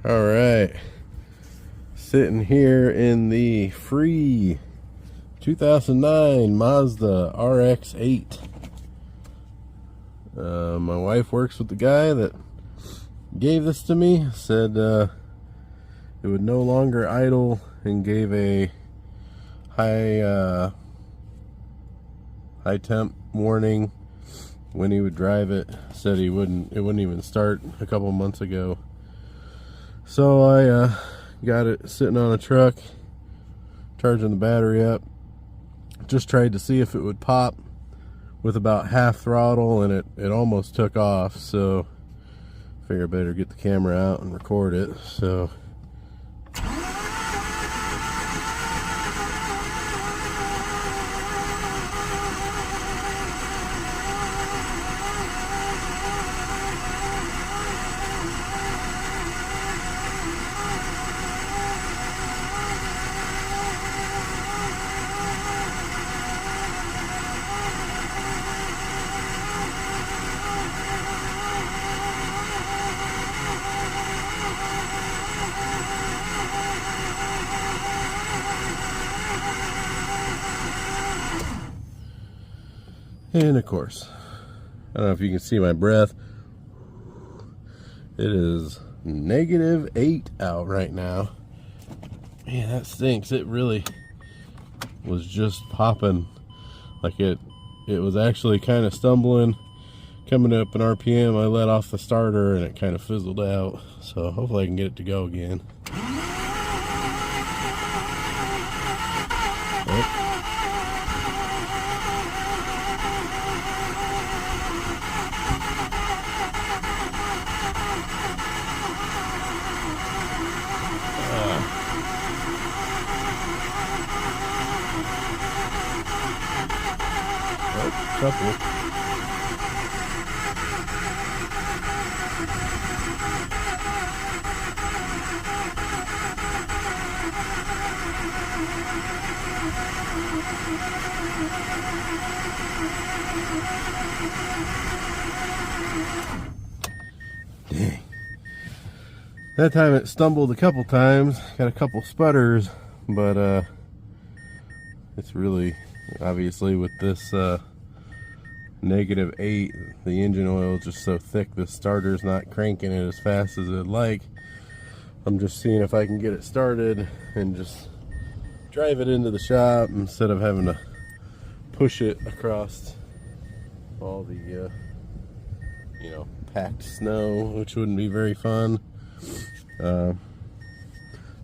All right, sitting here in the free 2009 Mazda RX-8. My wife works with the guy that gave this to me. Said it would no longer idle, and gave a high temp warning when he would drive it. Said it wouldn't even start a couple months ago. So I got it sitting on a truck, charging the battery up. Just tried to see if it would pop with about half throttle, and it almost took off. So I figured I better get the camera out and record it. So and of course, I don't know if you can see my breath. It is -8 out right now. Man, that stinks. It really was just popping. Like it was actually kind of stumbling, coming up in RPM. I let off the starter and it kind of fizzled out. So hopefully I can get it to go again. Oh. Couple. Dang. That time it stumbled a couple times, got a couple sputters, but it's really, obviously with this -8, the engine oil is just so thick the starter's not cranking it as fast as it'd like. I'm just seeing if I can get it started and just drive it into the shop instead of having to push it across all the packed snow, which wouldn't be very fun. I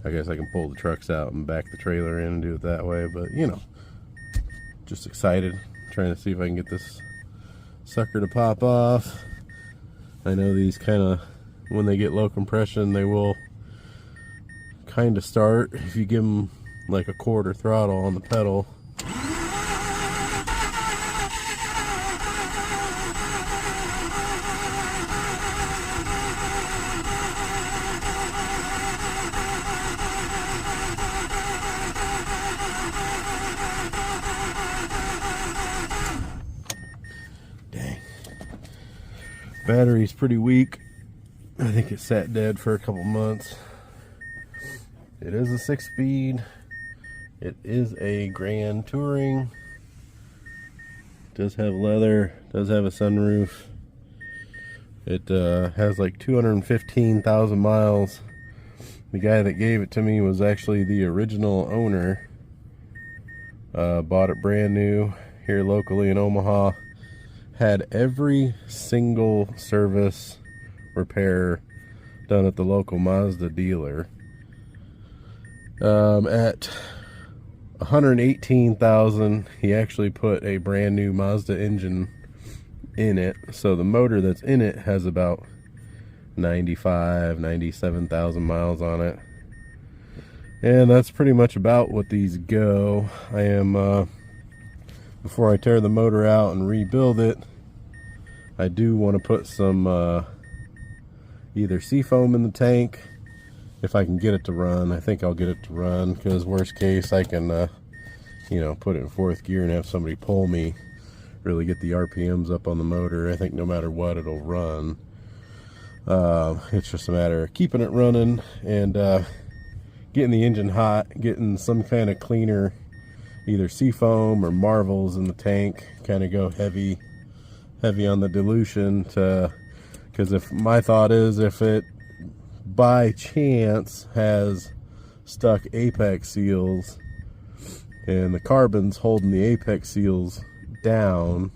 guess I can pull the trucks out and back the trailer in and do it that way, but just excited, trying to see if I can get this sucker to pop off. I know these kind of, when they get low compression, they will kind of start if you give them like a quarter throttle on the pedal. Battery's pretty weak. I think it sat dead for a couple months. It is a 6-speed. It is a Grand Touring. Does have leather, does have a sunroof. It has like 215,000 miles. The guy that gave it to me was actually the original owner. Bought it brand new here locally in Omaha. Had every single service repair done at the local Mazda dealer. At 118,000, he actually put a brand new Mazda engine in it. So the motor that's in it has about 97,000 miles on it. And that's pretty much about what these go. I am before I tear the motor out and rebuild it, I do want to put some either seafoam in the tank if I can get it to run. I think I'll get it to run, because worst case I can put it in fourth gear and have somebody pull me, really get the RPMs up on the motor. I think no matter what, it'll run. It's just a matter of keeping it running and getting the engine hot, getting some kind of cleaner, either Seafoam or Marvels in the tank, kind of go heavy on the dilution, because if my thought is if it by chance has stuck apex seals and the carbon's holding the apex seals down,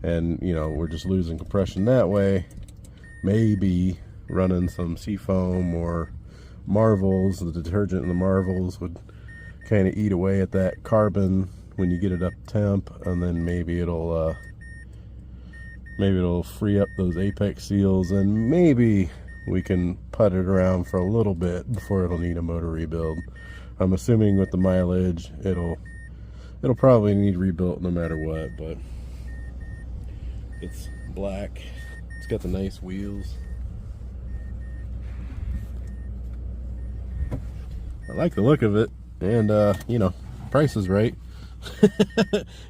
and you know we're just losing compression that way, maybe running some Seafoam or Marvels, the detergent in the Marvels would kind of eat away at that carbon when you get it up temp, and then maybe it'll free up those apex seals, and maybe we can put it around for a little bit before it'll need a motor rebuild. I'm assuming with the mileage it'll probably need rebuilt no matter what, but it's black. It's got the nice wheels. I like the look of it, and you know, price is right.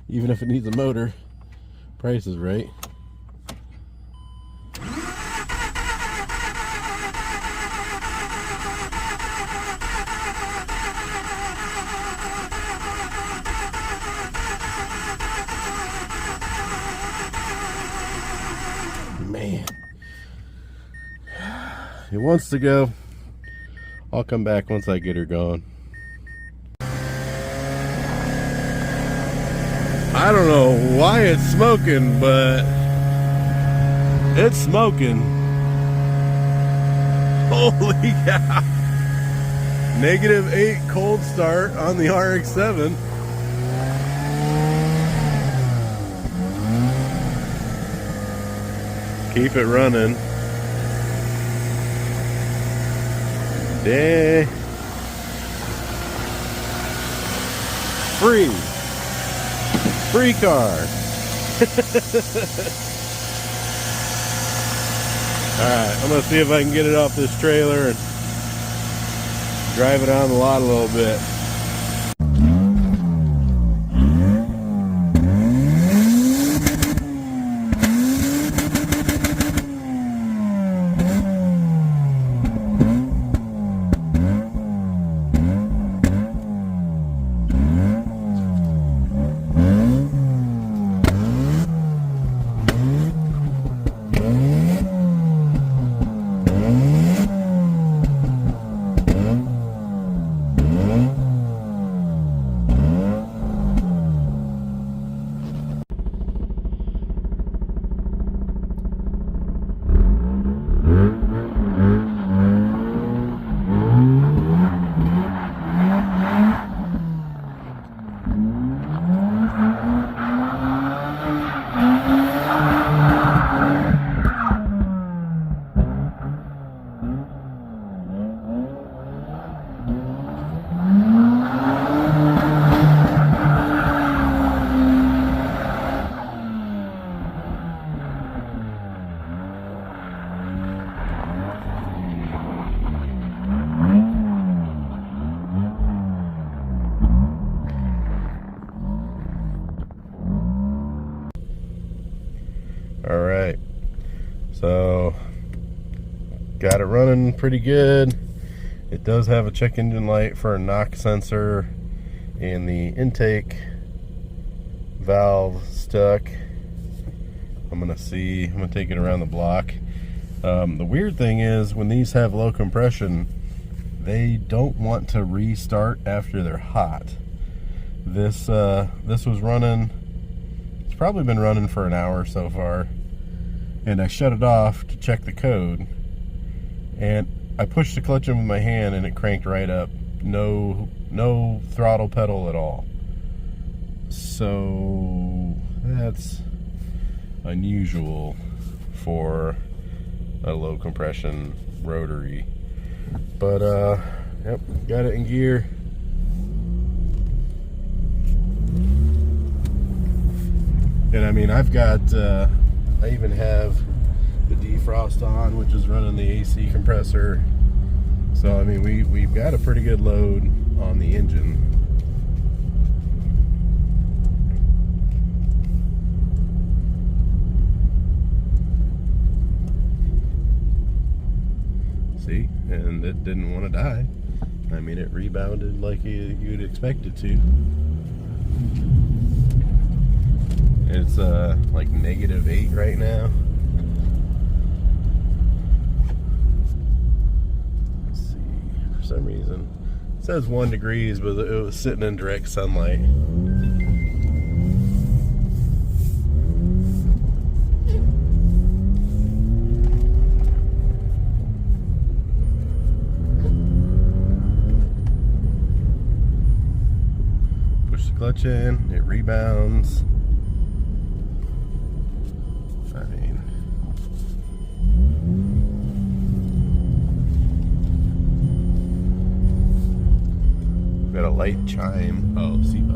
Even if it needs a motor, price is right. Man, it wants to go. I'll come back once I get her going. I don't know why it's smoking, but it's smoking. Holy cow. -8 cold start on the RX-7. Keep it running. Day. Free car. Alright, I'm gonna see if I can get it off this trailer and drive it on the lot a little bit. Alright, so got it running pretty good. It does have a check engine light for a knock sensor, and the intake valve stuck. I'm gonna take it around the block. The weird thing is when these have low compression, they don't want to restart after they're hot. This was running, it's probably been running for an hour so far, and I shut it off to check the code, and I pushed the clutch in with my hand and it cranked right up. No throttle pedal at all. So that's unusual for a low compression rotary. But yep, got it in gear. And I mean, I've got I even have the defrost on, which is running the AC compressor. So I mean, we've got a pretty good load on the engine. See, and it didn't want to die. I mean, it rebounded like you'd expect it to. It's like -8 right now. Let's see, for some reason it says 1 degrees, but it was sitting in direct sunlight. Push the clutch in, it rebounds. I mean, we've got a light chime. Oh, seatbelt.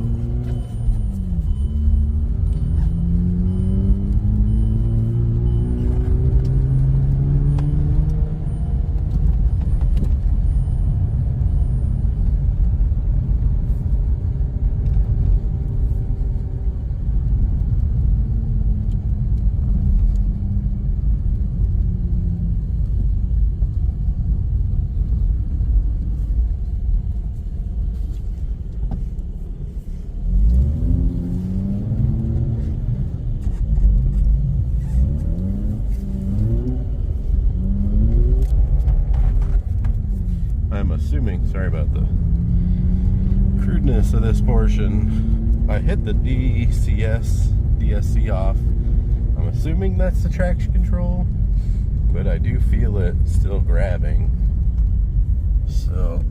I'm assuming, sorry about the crudeness of this portion, I hit the DSC off. I'm assuming that's the traction control, but I do feel it still grabbing. So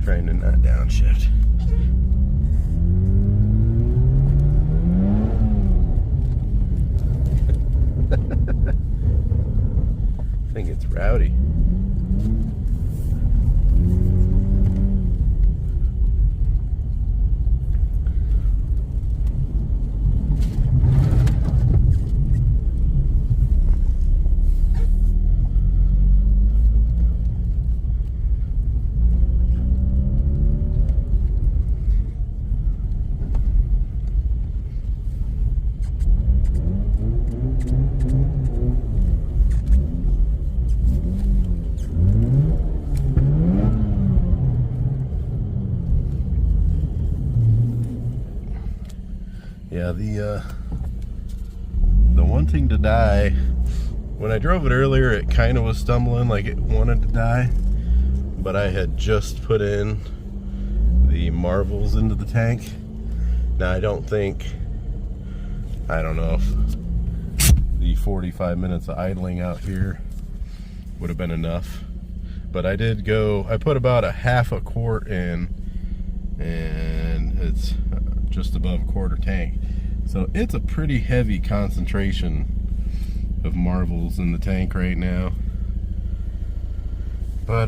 trying to not downshift. I think it's rowdy. Yeah, the wanting to die, when I drove it earlier, it kind of was stumbling like it wanted to die, but I had just put in the marbles into the tank. Now I don't know if the 45 minutes of idling out here would have been enough, but I put about a half a quart in, and it's just above a quarter tank. So it's a pretty heavy concentration of marbles in the tank right now. But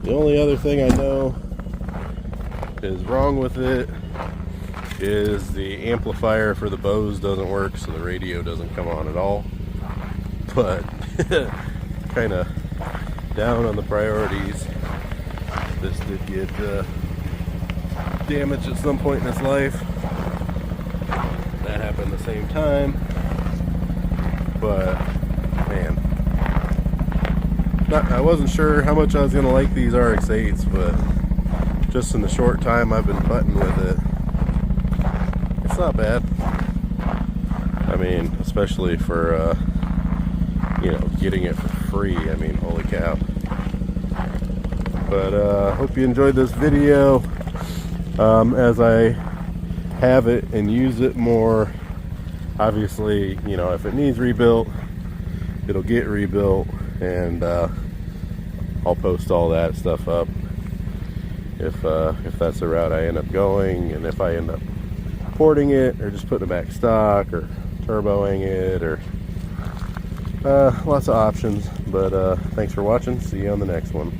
the only other thing I know is wrong with it is the amplifier for the Bose doesn't work, so the radio doesn't come on at all. But kind of down on the priorities. This did get damaged at some point in its life. That happened at the same time. But man, I wasn't sure how much I was gonna like these RX-8s, but just in the short time I've been putting with it, it's not bad. I mean, especially for you know, getting it for free. I mean, holy cow. But hope you enjoyed this video. As I have it and use it more, obviously, you know, if it needs rebuilt, it'll get rebuilt, and I'll post all that stuff up if that's the route I end up going, and if I end up porting it or just putting it back stock or turboing it, or lots of options. But thanks for watching. See you on the next one.